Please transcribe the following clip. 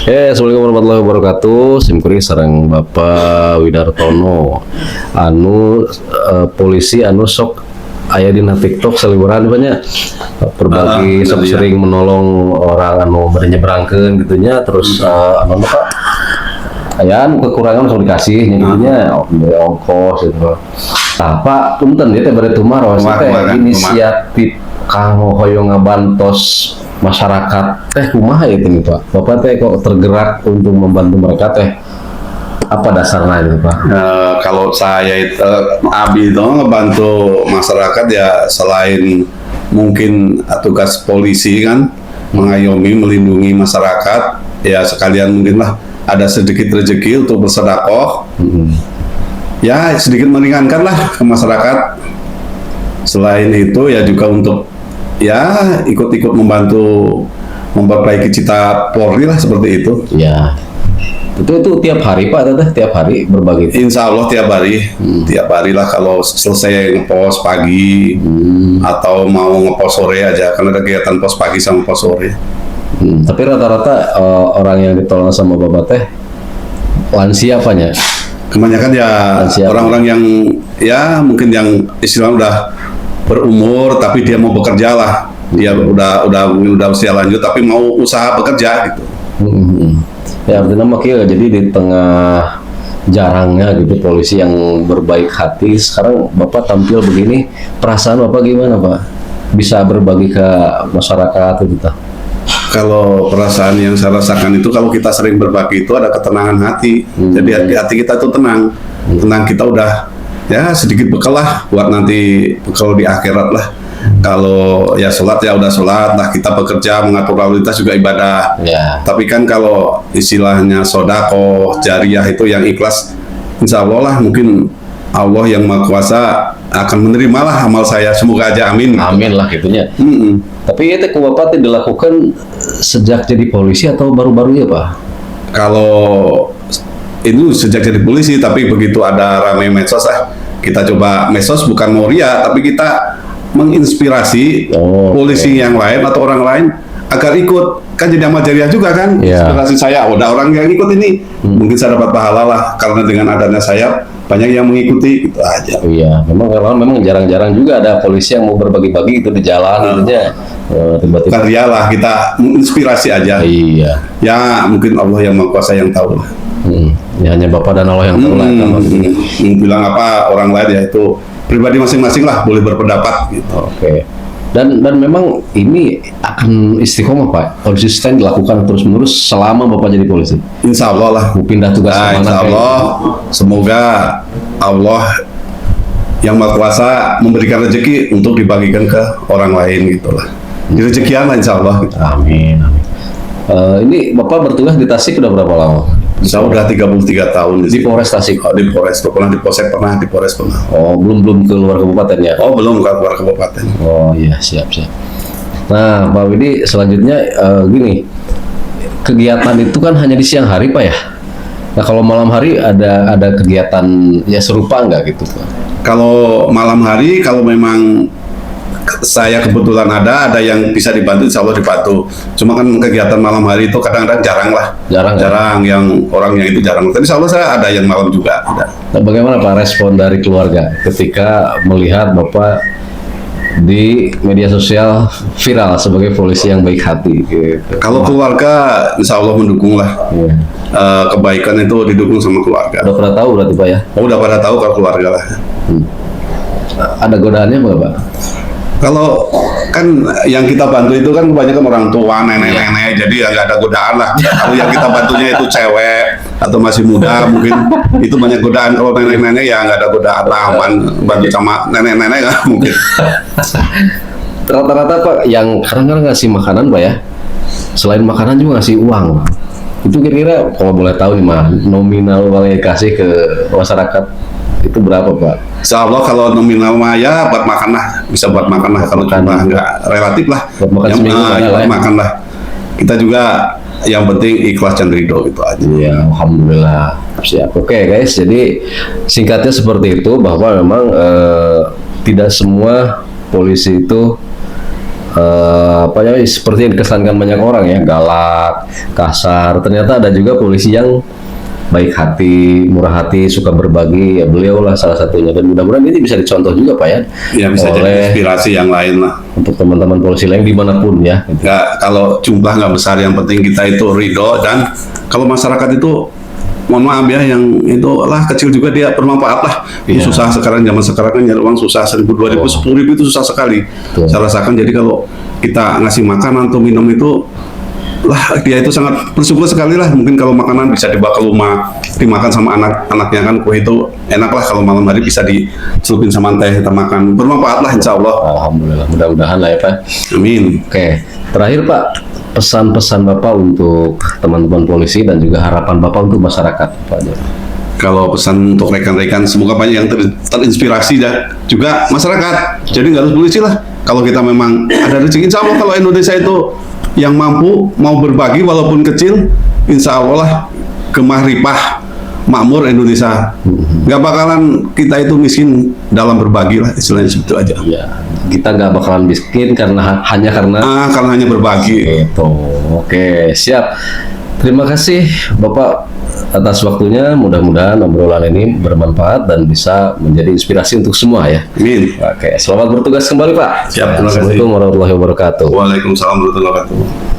Assalamualaikum warahmatullahi wabarakatuh. Simkuring sareng Bapak Widartono. Polisi sok aya dina TikTok saliburan banyak berbagi sok sering menolong orang menyeberangkeun gitunya terus Pak ayaan kekurangan sok dikasih gitunya ongkos gitu. Nah Pak punten dia teh bari tumaros teh inisiatif kanggo hoyong ngabantos masyarakat teh kumaha itu nih Pak? Bapak teh kok tergerak untuk membantu mereka teh apa dasarnya itu Pak? Kalau saya Abi itu ngebantu masyarakat ya selain mungkin tugas polisi kan mengayomi melindungi masyarakat ya sekalian mungkinlah ada sedikit rezeki untuk bersedekah ya sedikit meringankan lah ke masyarakat. Selain itu ya juga untuk ya ikut-ikut membantu memperbaiki cita Polri lah seperti itu. Ya. Itu tiap hari Pak, tiap hari berbagi. Insya Allah tiap hari lah kalau selesai ngepost pagi atau mau ngepost sore aja karena ada kegiatan post pagi sama post sore. Tapi rata-rata orang yang ditolong sama Bapak teh lansia apanya? Kebanyakan ya orang-orang yang ya mungkin yang istilahnya udah berumur tapi dia mau bekerja lah, dia udah usia lanjut tapi mau usaha bekerja gitu. Ya artinya makanya jadi di tengah jarangnya gitu polisi yang berbaik hati sekarang Bapak tampil begini, perasaan Bapak gimana Pak? Bisa berbagi ke masyarakat gitu? Kalau perasaan yang saya rasakan itu kalau kita sering berbagi itu ada ketenangan hati. Jadi hati kita tuh tenang, kita udah ya sedikit bekal lah buat nanti bekal di akhirat lah. Kalau ya sholat ya udah sholat lah, kita bekerja mengatur lalu lintas juga ibadah. Tapi kan kalau istilahnya sodako jariah itu yang ikhlas, insya Allah lah mungkin Allah yang Maha Kuasa akan menerima lah amal saya, semoga aja amin. Amin lah gitunya. Tapi itu Bapak dilakukan sejak jadi polisi atau baru-baru ya Pak? Kalau itu sejak jadi polisi, tapi begitu ada ramai medsos kita coba medsos bukan mau ria, tapi kita menginspirasi polisi yang lain atau orang lain agar ikut, kan jadi amal jariah juga kan. Inspirasi saya, udah orang yang ikut ini mungkin saya dapat pahala lah karena dengan adanya saya banyak yang mengikuti gitu aja. Iya, memang jarang-jarang juga ada polisi yang mau berbagi-bagi itu di jalan gitu aja. Tiba-tiba kan ria lah, kita menginspirasi aja. Iya. Ya mungkin Allah yang Maha Kuasa yang tahu lah. Ya hanya Bapak dan Allah yang tahu lah. Bilang apa orang lain ya itu pribadi masing-masing lah, boleh berpendapat gitu. Oke. Dan memang ini akan istiqomah Pak, konsisten dilakukan terus-menerus selama Bapak jadi polisi. Insya Allah lah. Pindah tugas kemana? Insya Allah. Semoga Allah yang Maha Kuasa memberikan rezeki untuk dibagikan ke orang lain gitulah. Rezekian lah Insya Allah. Amin. Ini Bapak bertugas di Tasik udah berapa lama? Saya udah 33 tahun di Polres Tasik. Di Polres, pernah di Polsek, pernah di Polres pernah. Oh, belum keluar kabupaten ya? Oh, belum keluar kabupaten. Oh iya, siap. Nah, Pak Widi selanjutnya gini, kegiatan itu kan hanya di siang hari Pak ya? Nah, kalau malam hari ada kegiatan ya serupa nggak gitu Pak? Kalau malam hari, kalau memang saya kebetulan ada yang bisa dibantu, insya Allah dibantu. Cuma kan kegiatan malam hari itu kadang-kadang jarang lah. Jarang yang orangnya itu jarang. Tapi insya Allah saya ada yang malam juga. Nah, bagaimana Pak respon dari keluarga ketika melihat Bapak di media sosial viral sebagai polisi yang baik hati? Gitu. Kalau keluarga insya Allah mendukung lah. Kebaikan itu didukung sama keluarga. Udah pada tahu berarti Pak ya? Oh, udah pada tahu kalau keluarga lah. Ada godaannya nggak Pak? Kalau kan yang kita bantu itu kan kebanyakan orang tua, nenek-nenek, jadi ya nggak ada godaan lah. Kalau yang kita bantunya itu cewek atau masih muda, mungkin itu banyak godaan. Kalau nenek-nenek ya nggak ada godaan, aman. Bantu sama nenek-nenek nggak mungkin. Rata-rata Pak yang kadang-kadang ngasih makanan Pak ya, selain makanan juga ngasih uang. Itu kira-kira kalau boleh tahu nih mah nominal yang kasih ke masyarakat itu berapa Pak? Insya Allah kalau nominal mah ya buat makan lah, bisa buat makan lah. Kalau cuma nggak relatif lah, buat makan seminggu buat makan lah. Kita juga yang penting ikhlas dan ridho gitu aja. Ya, alhamdulillah. Siap. Oke guys, jadi singkatnya seperti itu bahwa memang tidak semua polisi itu apa ya, seperti yang dikesankan banyak orang ya, galak, kasar. Ternyata ada juga polisi yang baik hati, murah hati, suka berbagi. Ya, beliau lah salah satunya, dan mudah-mudahan ini bisa dicontoh juga Pak ya, Ya bisa jadi oleh inspirasi yang lain lah. untuk teman-teman polisi lain dimanapun ya. Nggak, kalau jumlah nggak besar, yang penting kita itu ridho, dan kalau masyarakat itu mohon maaf ya, yang itu lah kecil juga dia bermanfaat lah. Itu Iya. susah sekarang, zaman sekarang kan nyari uang susah, 1.000, 2.000, 10.000 itu susah sekali. Betul. Saya rasakan, jadi kalau kita ngasih makanan atau minum itu lah, dia itu sangat bersyukur sekali lah. Mungkin kalau makanan bisa dibawa ke rumah, dimakan sama anak-anaknya kan, kue itu enak lah. Kalau malam hari bisa dicelupin sama teh, kita makan, bermanfaat lah insya Allah. Alhamdulillah, mudah-mudahan lah ya Pak. Amin. Oke, terakhir Pak, pesan-pesan Bapak untuk teman-teman polisi dan juga harapan Bapak untuk masyarakat Pak. Kalau pesan untuk rekan-rekan, semoga banyak yang terinspirasi dan juga masyarakat. Jadi nggak harus polisi lah. Kalau kita memang ada rezeki, insya Allah kalau Indonesia itu yang mampu mau berbagi walaupun kecil, insya Allah lah gemah ripah makmur Indonesia. Nggak bakalan kita itu miskin dalam berbagi lah, istilahnya seperti itu aja. Ya, kita nggak bakalan miskin hanya karena Karena hanya berbagi. itu. Oke, siap. Terima kasih Bapak atas waktunya. Mudah-mudahan obrolan ini bermanfaat dan bisa menjadi inspirasi untuk semua ya. Amin. Oke, selamat bertugas kembali Pak. Siap, terima kasih. Assalamualaikum warahmatullahi wabarakatuh. Waalaikumsalam warahmatullahi wabarakatuh.